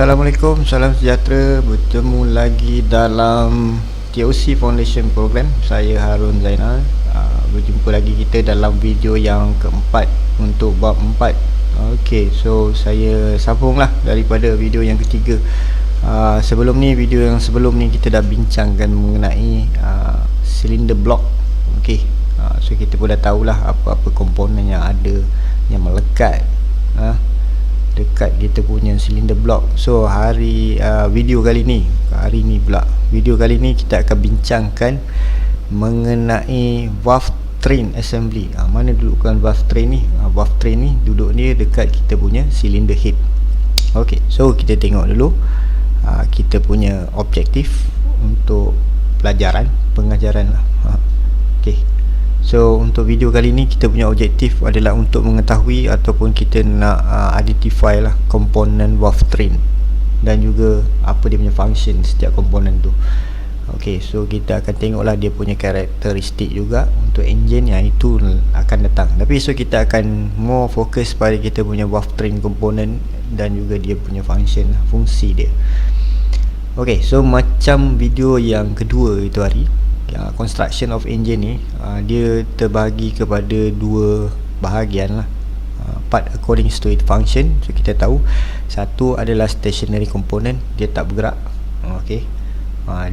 Assalamualaikum, salam sejahtera. Bertemu lagi dalam TOC Foundation Program. Saya Harun Zainal. Berjumpa lagi kita dalam video yang keempat untuk bab 4. Okey, so saya sambunglah daripada video yang ketiga. Video yang sebelum ni kita dah bincangkan mengenai silinder block. Okey, so kita pun dah tahulah apa-apa komponen yang ada yang melekat dekat kita punya silinder block. So video kali ni kita akan bincangkan mengenai valve train assembly. Mana dudukan valve train ni? Valve train ni duduk dia dekat kita punya silinder head. Okey, so kita tengok dulu kita punya objektif untuk pengajaran lah. Okey, so untuk video kali ni kita punya objektif adalah untuk mengetahui ataupun kita nak identify lah komponen valve train dan juga apa dia punya function setiap komponen tu. Okey, so kita akan tengoklah dia punya karakteristik juga untuk enjin yang itu akan datang. Tapi so kita akan more fokus pada kita punya valve train komponen dan juga dia punya function, fungsi dia. Okey, so macam video yang kedua itu hari, construction of engine ni dia terbahagi kepada dua bahagian lah. Part according to its function. So kita tahu satu adalah stationary component, dia tak bergerak. Okey,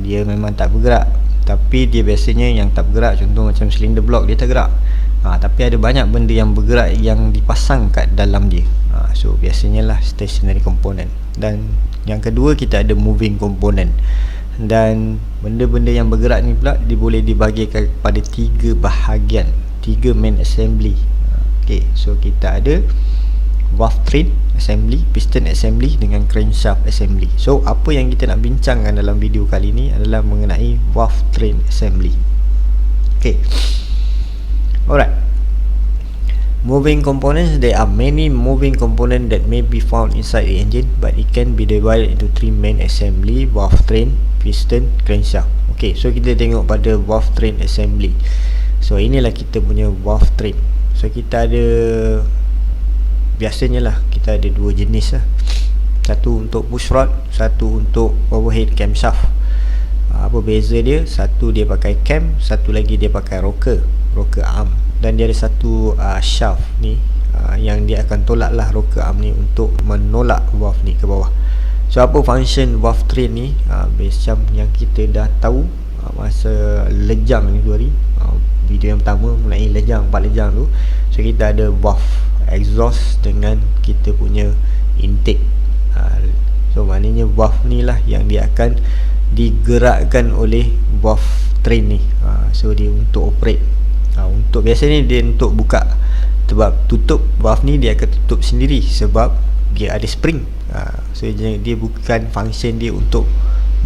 dia memang tak bergerak, tapi dia biasanya yang tak bergerak, contoh macam cylinder block dia tak gerak. Tapi ada banyak benda yang bergerak yang dipasang kat dalam dia. So biasanya lah stationary component. Dan yang kedua kita ada moving component. Dan benda-benda yang bergerak ni pula dia boleh dibahagikan kepada tiga bahagian, tiga main assembly. Okey, so kita ada valve train assembly, piston assembly dengan crankshaft assembly. So apa yang kita nak bincangkan dalam video kali ni adalah mengenai valve train assembly. Okey, alright. Moving components, there are many moving components that may be found inside the engine, but it can be divided into three main assembly: valve train, piston, crankshaft. Okay, so kita tengok pada valve train assembly. So inilah kita punya valve train. So kita ada, biasanya lah kita ada dua jenis lah. Satu untuk push rod, satu untuk overhead camshaft. Apa beza dia? Satu dia pakai cam, satu lagi dia pakai rocker arm. Dan dia ada satu shaft ni yang dia akan tolak lah rocker arm ni untuk menolak valve ni ke bawah. So apa function valve train ni? Macam yang kita dah tahu masa lejang ni tu hari, video yang pertama mengenai lejang, part lejang tu. So kita ada valve exhaust dengan kita punya intake. So maknanya valve ni lah yang dia akan digerakkan oleh valve train ni. So dia untuk operate, untuk biasanya dia untuk buka, sebab tutup valve ni dia akan tutup sendiri sebab dia ada spring. So dia bukan function dia untuk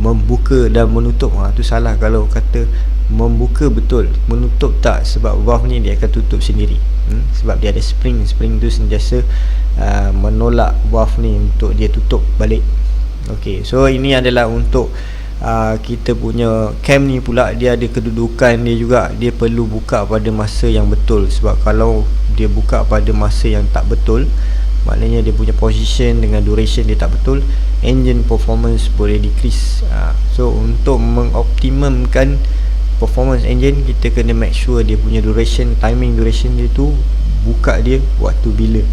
membuka dan menutup. Tu salah kalau kata membuka betul, menutup tak, sebab valve ni dia akan tutup sendiri. Sebab dia ada spring tu sentiasa menolak valve ni untuk dia tutup balik. Okey, so ini adalah untuk kita punya cam ni pula, dia ada kedudukan dia juga. Dia perlu buka pada masa yang betul, sebab kalau dia buka pada masa yang tak betul, maknanya dia punya position dengan duration dia tak betul, engine performance boleh decrease. So untuk mengoptimumkan performance engine, kita kena make sure dia punya timing duration dia tu buka dia waktu bila.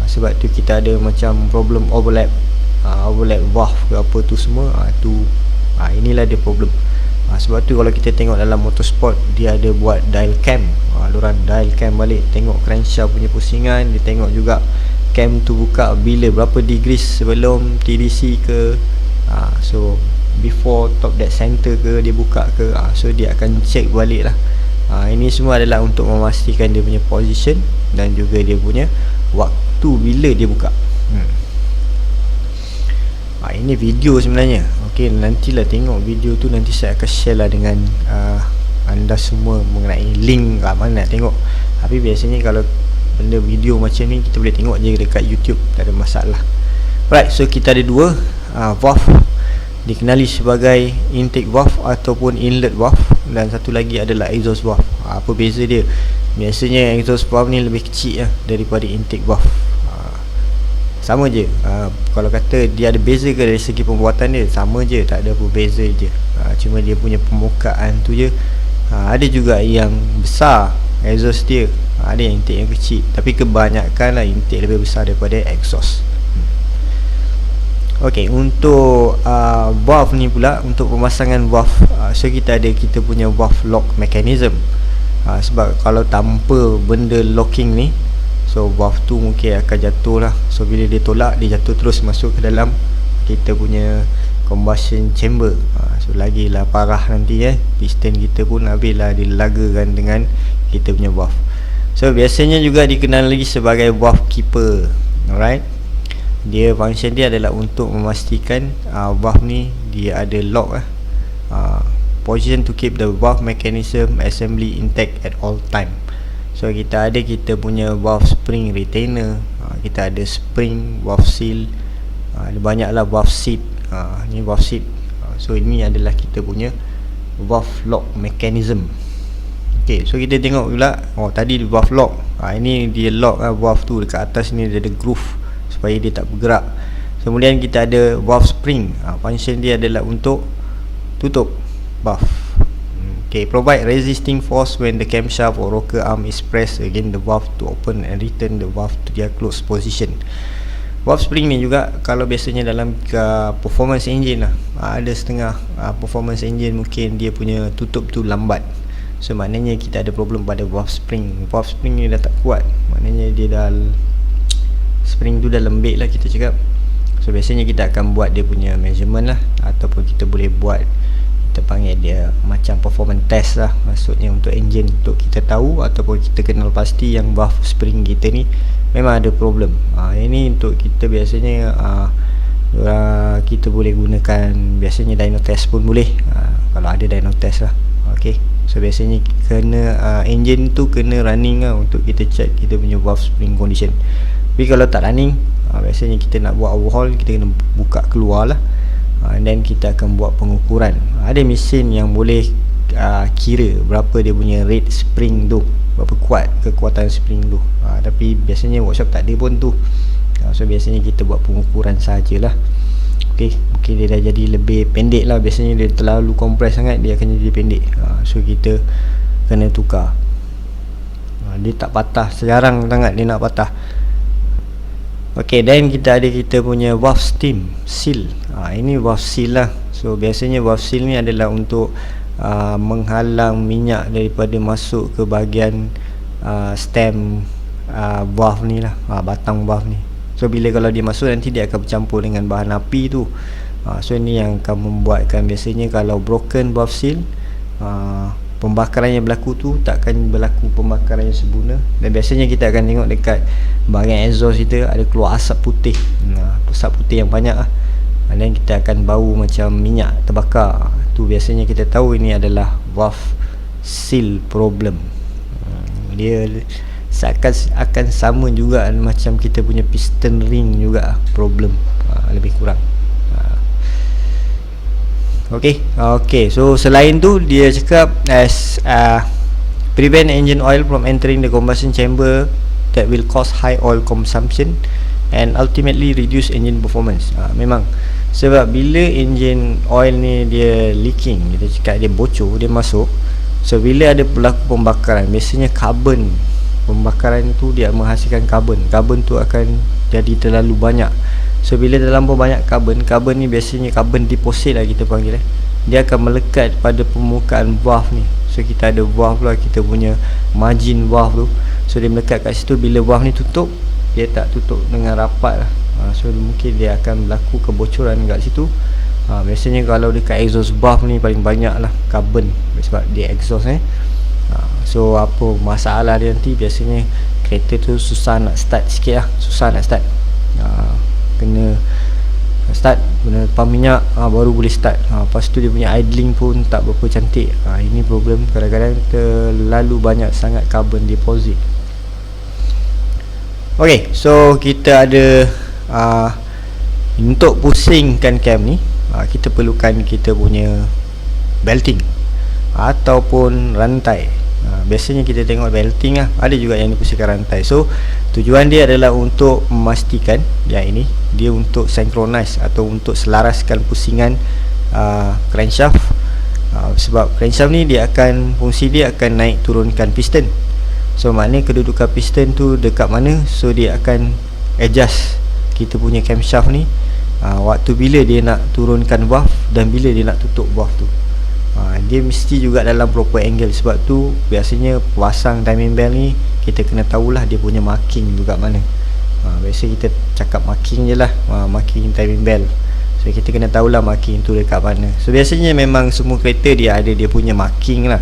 Sebab tu kita ada macam problem overlap valve ke apa tu semua. Inilah dia problem. Sebab tu kalau kita tengok dalam motorsport, dia ada buat dial cam. Diorang dial cam balik, tengok crankshaft punya pusingan, dia tengok juga cam tu buka bila, berapa degrees sebelum TDC ke, so before top dead center ke dia buka ke. So dia akan check balik lah. Ini semua adalah untuk memastikan dia punya position dan juga dia punya waktu bila dia buka. Ini video sebenarnya. Okey, nantilah tengok video tu, nanti saya akan share lah dengan anda semua mengenai link kat mana nak tengok. Tapi biasanya kalau benda video macam ni kita boleh tengok je dekat YouTube, tak ada masalah. Right, so kita ada dua valve, dikenali sebagai intake valve ataupun inlet valve, dan satu lagi adalah exhaust valve. Apa beza dia? Biasanya exhaust valve ni lebih kecil daripada intake valve. sama je. Kalau kata dia ada beza ke dari segi pembuatan dia, sama je, tak ada apa beza je. Cuma dia punya permukaan tu je. Ada juga yang besar exhaust dia, ada yang intake yang kecil, tapi kebanyakan lah intake lebih besar daripada exhaust. Okey, untuk valve ni pula, untuk pemasangan valve, so kita punya valve lock mechanism. Sebab kalau tanpa benda locking ni, so valve tu mungkin akan jatuh lah. So bila dia tolak, dia jatuh terus masuk ke dalam kita punya combustion chamber. So lagilah parah nanti piston kita pun habislah dilagakan dengan kita punya valve. So biasanya juga dikenal lagi sebagai valve keeper. Alright, dia function dia adalah untuk memastikan valve ni dia ada lock position to keep the valve mechanism assembly intact at all time. So kita punya valve spring retainer, kita ada spring valve seal, ada banyaklah valve seat. Ni valve seat. So ini adalah kita punya valve lock mechanism. Okay, so kita tengok pula, tadi valve lock, ini dia lock valve tu dekat atas ni, dia ada groove supaya dia tak bergerak. Kemudian kita ada valve spring, function dia adalah untuk tutup valve. Okay, provide resisting force when the camshaft or rocker arm is pressed against the valve to open and return the valve to their closed position. Valve spring ni juga kalau biasanya dalam performance engine lah, ada setengah performance engine mungkin dia punya tutup tu lambat. So maknanya kita ada problem pada valve spring. Valve spring ni dah tak kuat, maknanya dia dah, spring tu dah lembik lah kita cakap. So biasanya kita akan buat dia punya measurement lah, ataupun kita boleh buat, kita panggil dia macam performance test lah. Maksudnya untuk engine, untuk kita tahu ataupun kita kenal pasti yang valve spring kita ni memang ada problem. Ini untuk kita biasanya kita boleh gunakan biasanya dyno test pun boleh, kalau ada dyno test lah. Okay, so biasanya kena engine tu kena running lah untuk kita check kita punya valve spring condition. Tapi kalau tak running, biasanya kita nak buat overhaul, kita kena buka keluar lah, and then kita akan buat pengukuran. Ada mesin yang boleh kira berapa dia punya rate spring tu, berapa kuat kekuatan spring tu, tapi biasanya workshop tak ada pun tu. So biasanya kita buat pengukuran sajalah. Okay, mungkin dia dah jadi lebih pendek lah, biasanya dia terlalu compress sangat, dia akan jadi pendek. So kita kena tukar. Dia tak patah, jarang sangat dia nak patah. Okay, dan kita punya valve steam seal. Ini valve seal lah. So biasanya valve seal ni adalah untuk menghalang minyak daripada masuk ke bahagian stem valve ni lah, batang valve ni. So bila kalau dia masuk, nanti dia akan bercampur dengan bahan api tu. So ini yang akan membuatkan biasanya kalau broken valve seal, pembakaran yang berlaku tu takkan berlaku pembakaran yang sempurna. Dan biasanya kita akan tengok dekat bahagian exhaust kita ada keluar asap putih, asap putih yang banyak lah. Dan kita akan bau macam minyak terbakar. Tu biasanya kita tahu ini adalah valve seal problem. Dia akan sama juga macam kita punya piston ring juga problem, lebih kurang. Okay, so selain tu dia cakap as prevent engine oil from entering the combustion chamber that will cause high oil consumption and ultimately reduce engine performance. Memang sebab bila engine oil ni dia leaking, kita cakap dia bocor, dia masuk. So bila ada berlaku pembakaran, biasanya karbon pembakaran tu dia menghasilkan karbon tu akan jadi terlalu banyak. So bila terlampau banyak karbon ni biasanya karbon deposit lah kita panggil, dia akan melekat pada permukaan valve ni. So kita ada valve lah, kita punya margin valve tu. So dia melekat kat situ. Bila valve ni tutup, dia tak tutup dengan rapat lah. So mungkin dia akan berlaku kebocoran kat situ. Biasanya kalau dekat exhaust valve ni paling banyak lah karbon, sebab dia exhaust so apa masalah dia nanti, biasanya kereta tu susah nak start sikit lah, susah nak start. Kena start, guna pump minyak baru boleh start. Lepas tu dia punya idling pun tak berapa cantik. Ini problem, kadang-kadang terlalu banyak sangat carbon deposit. Okay, so kita ada untuk pusingkan cam ni, kita perlukan kita punya belting ataupun rantai. Biasanya kita tengok belting lah, ada juga yang dipusingkan rantai. So tujuan dia adalah untuk memastikan yang ini dia untuk synchronize atau untuk selaraskan pusingan crankshaft. Sebab crankshaft ni dia akan, fungsi dia akan naik turunkan piston. So maknanya kedudukan piston tu dekat mana, so dia akan adjust kita punya camshaft ni waktu bila dia nak turunkan valve dan bila dia nak tutup valve tu. Dia mesti juga dalam proper angle. Sebab tu biasanya pasang timing belt ni kita kena tahulah dia punya marking tu kat mana. Biasa kita cakap marking je lah, marking timing belt. So kita kena tahulah marking tu dekat mana. So biasanya memang semua kereta dia ada dia punya marking lah,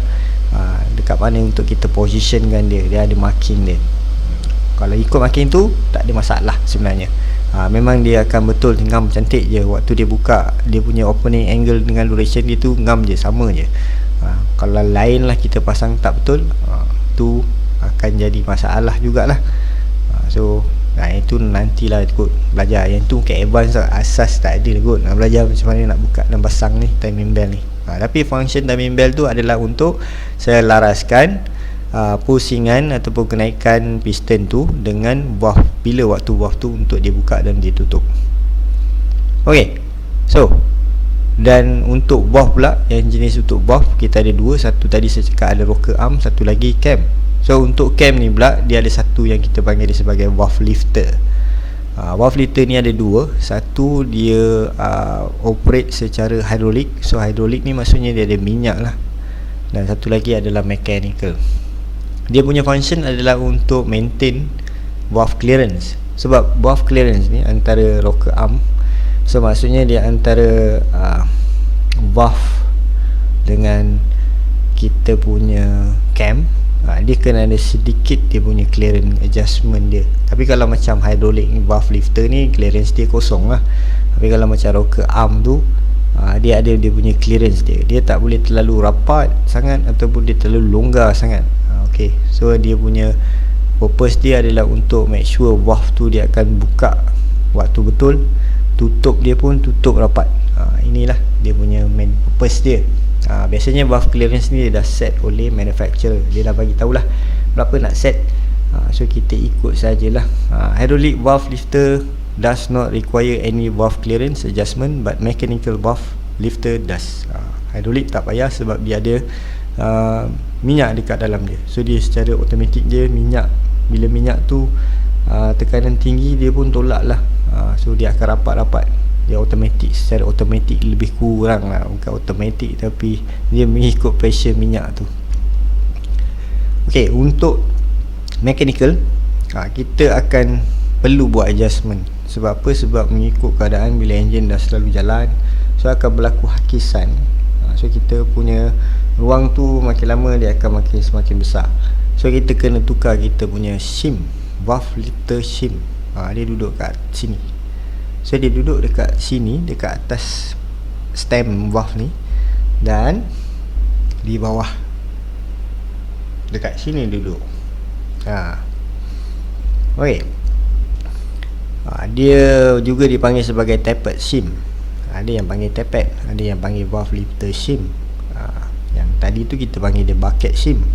dekat mana untuk kita positionkan dia. Dia ada marking dia. Kalau ikut marking tu tak ada masalah sebenarnya. Memang dia akan betul ngam cantik je. Waktu dia buka, dia punya opening angle dengan duration dia tu ngam je, sama je. Kalau lain lah kita pasang tak betul, tu akan jadi masalah jugalah. So itu nantilah kot belajar. Yang tu ke advance lah, asas tak ada kot. Nak belajar macam mana nak buka dan pasang ni timing belt ni. Tapi function timing belt tu adalah untuk selaraskan pusingan ataupun kenaikan piston tu dengan valve, bila waktu valve tu untuk dia buka dan dia tutup. Ok, so dan untuk valve pula, yang jenis untuk valve kita ada dua. Satu tadi saya cakap ada rocker arm, satu lagi cam. So untuk cam ni pula dia ada satu yang kita panggil dia sebagai valve lifter. Valve lifter ni ada dua. Satu dia operate secara hidrolik. So hidrolik ni maksudnya dia ada minyak lah. Dan satu lagi adalah mechanical. Dia punya function adalah untuk maintain valve clearance. Sebab valve clearance ni antara rocker arm, so maksudnya dia antara valve dengan kita punya cam, dia kena ada sedikit dia punya clearance adjustment dia. Tapi kalau macam hydraulic ni, valve lifter ni clearance dia kosong lah. Tapi kalau macam rocker arm tu, dia ada dia punya clearance dia. Dia tak boleh terlalu rapat sangat ataupun dia terlalu longgar sangat. Okay, so dia punya purpose dia adalah untuk make sure valve tu dia akan buka waktu betul, tutup dia pun tutup rapat. Inilah dia punya main purpose dia. Biasanya valve clearance ni dia dah set oleh manufacturer. Dia dah bagi tahulah berapa nak set. So kita ikut sajalah. Hydraulic valve lifter does not require any valve clearance adjustment, but mechanical valve lifter does. Hydraulic tak payah sebab dia ada minyak dekat dalam dia. So dia secara automatik dia minyak, bila minyak tu tekanan tinggi dia pun tolak lah. So dia akan rapat-rapat. Dia automatik, secara automatik lebih kurang lah. Bukan automatik tapi dia mengikut pressure minyak tu. Ok, untuk mechanical, kita akan perlu buat adjustment. Sebab apa? Sebab mengikut keadaan bila enjin dah selalu jalan, so akan berlaku hakisan. So kita punya ruang tu makin lama dia akan semakin besar. So kita kena tukar kita punya shim, valve lifter shim. Dia duduk kat sini. So dia duduk dekat sini, dekat atas stem valve ni, dan di bawah dekat sini duduk. Okay. Dia juga dipanggil sebagai tapered shim. Ada yang panggil tapered, ada yang panggil valve lifter shim. Yang tadi tu kita panggil dia bucket shim.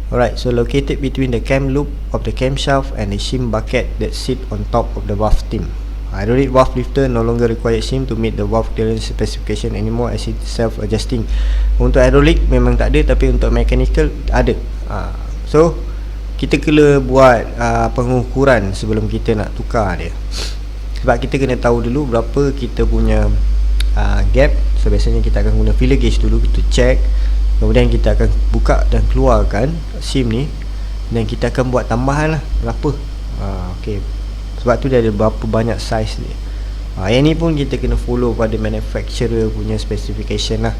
Alright, so located between the cam loop of the camshaft and the shim bucket that sit on top of the valve stem. Hydraulic valve lifter no longer require shim to meet the valve clearance specification anymore as it self-adjusting. Untuk hydraulic memang tak ada, tapi untuk mechanical ada. So kita kena buat pengukuran sebelum kita nak tukar dia. Sebab kita kena tahu dulu berapa kita punya gap. So biasanya kita akan guna feeler gauge dulu, kita check. Kemudian kita akan buka dan keluarkan SIM ni, dan kita akan buat tambahan lah berapa. Okay. Sebab tu dia ada berapa banyak size dia. Yang ni pun kita kena follow pada manufacturer punya specification lah.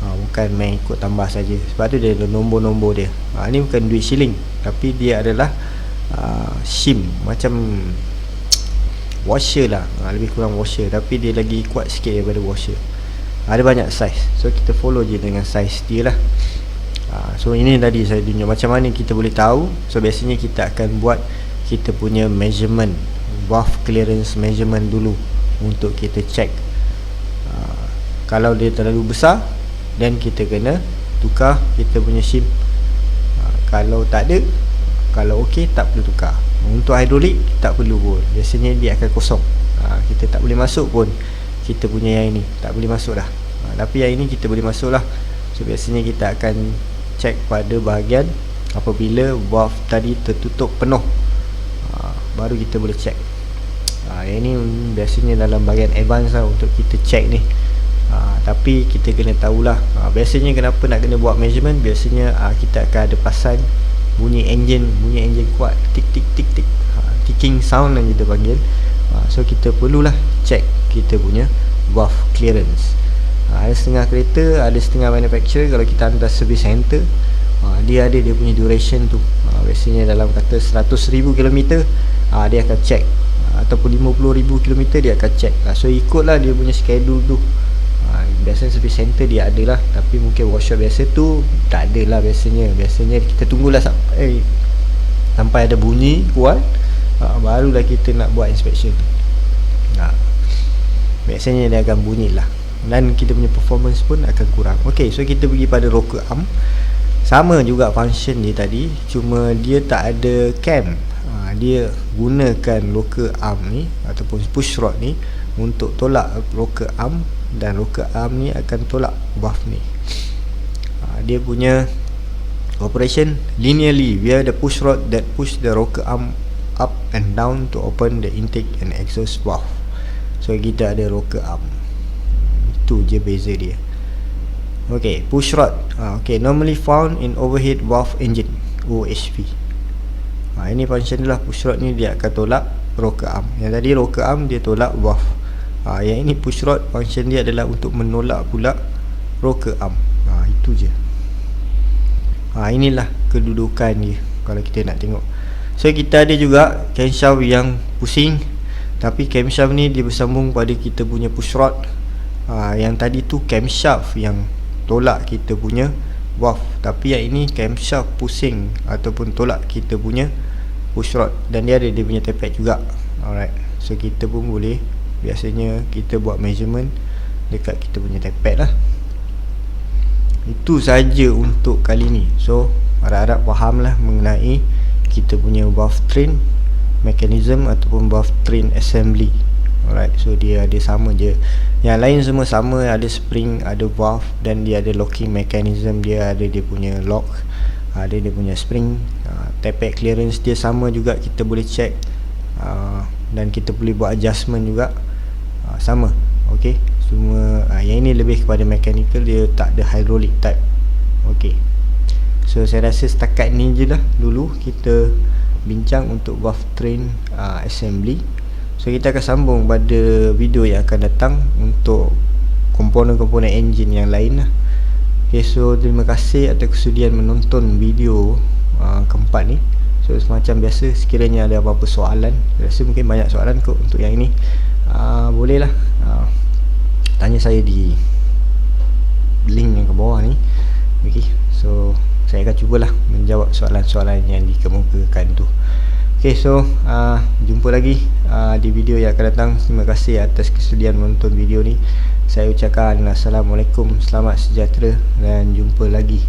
Bukan main ikut tambah saja. Sebab tu dia ada nombor-nombor dia. Ni bukan duit shilling, tapi dia adalah SIM, macam washer lah, lebih kurang washer, tapi dia lagi kuat sikit daripada washer. Ada banyak size, so kita follow je dengan size dia lah. So ini tadi saya tunjuk macam mana kita boleh tahu. So biasanya kita akan buat kita punya measurement, valve clearance measurement dulu, untuk kita check. Kalau dia terlalu besar, then kita kena tukar kita punya SIM. Kalau tak ada, kalau okey tak perlu tukar. Untuk hidrolik tak perlu pun, biasanya dia akan kosong. Kita tak boleh masuk pun kita punya yang ini, tak boleh masuk dah. Tapi yang ini kita boleh masuk lah. So biasanya kita akan check pada bahagian apabila valve tadi tertutup penuh, baru kita boleh check. Yang ini biasanya dalam bahagian advance lah untuk kita check ni. Tapi kita kena tahulah, biasanya kenapa nak kena buat measurement. Biasanya kita akan ada pasang bunyi engine kuat, tik tik tik tik, ticking sound yang kita panggil. So kita perlulah check kita punya valve clearance. Ada setengah kereta, ada setengah manufacturer, kalau kita hantar service center, dia ada dia punya duration tu. Biasanya dalam kata 100,000 km, dia akan check, ataupun 50,000 km dia akan check. So ikutlah dia punya schedule tu. Biasanya service center dia ada lah, tapi mungkin workshop biasa tu tak ada lah. Biasanya kita tunggulah sampai ada bunyi kuat, barulah kita nak buat inspection. Biasanya dia akan bunyi lah, dan kita punya performance pun akan kurang. Ok, so kita pergi pada rocker arm. Sama juga function dia tadi, cuma dia tak ada cam. Dia gunakan rocker arm ni ataupun push rod ni untuk tolak rocker arm, dan rocker arm ni akan tolak valve ni. Dia punya operation linearly via the push rod that push the rocker arm up and down to open the intake and exhaust valve. So kita ada rocker arm, itu je beza dia. Ok, push rod, normally found in overhead valve engine, OHV. Ini function dia lah. Push rod ni dia akan tolak rocker arm. Yang tadi rocker arm dia tolak valve. Yang ini push rod, function dia adalah untuk menolak pula rocker arm. Itu je. Inilah kedudukan dia kalau kita nak tengok. So kita ada juga camshaft yang pusing, tapi camshaft ni dia bersambung pada kita punya push rod. Yang tadi tu camshaft yang tolak kita punya valve, tapi yang ini camshaft pusing ataupun tolak kita punya push rod, dan dia ada dia punya tappet juga. Alright, so kita pun boleh, biasanya kita buat measurement dekat kita punya tappet lah. Itu saja untuk kali ni. So harap-harap faham lah mengenai kita punya valve train mechanism ataupun valve train assembly. Alright, so dia ada sama je. Yang lain semua sama, ada spring, ada valve, dan dia ada locking mechanism. Dia ada dia punya lock, ada dia punya spring. Tappet clearance dia sama juga, kita boleh check, dan kita boleh buat adjustment juga, sama. Ok, semua yang ini lebih kepada mechanical, dia tak ada hydraulic type. Ok, so saya rasa setakat ni je lah dulu kita bincang untuk valve train assembly. So kita akan sambung pada video yang akan datang untuk komponen-komponen engine yang lain lah. Okay, so terima kasih atas kesudian menonton video keempat ni. So semacam biasa, sekiranya ada apa-apa soalan, saya rasa mungkin banyak soalan kot untuk yang ini, boleh lah tanya saya di link yang ke bawah ni. Okay, so saya akan cubalah menjawab soalan-soalan yang dikemukakan tu. Okay, so jumpa lagi di video yang akan datang. Terima kasih atas kesudian menonton video ni. Saya ucapkan Assalamualaikum, selamat sejahtera, dan jumpa lagi.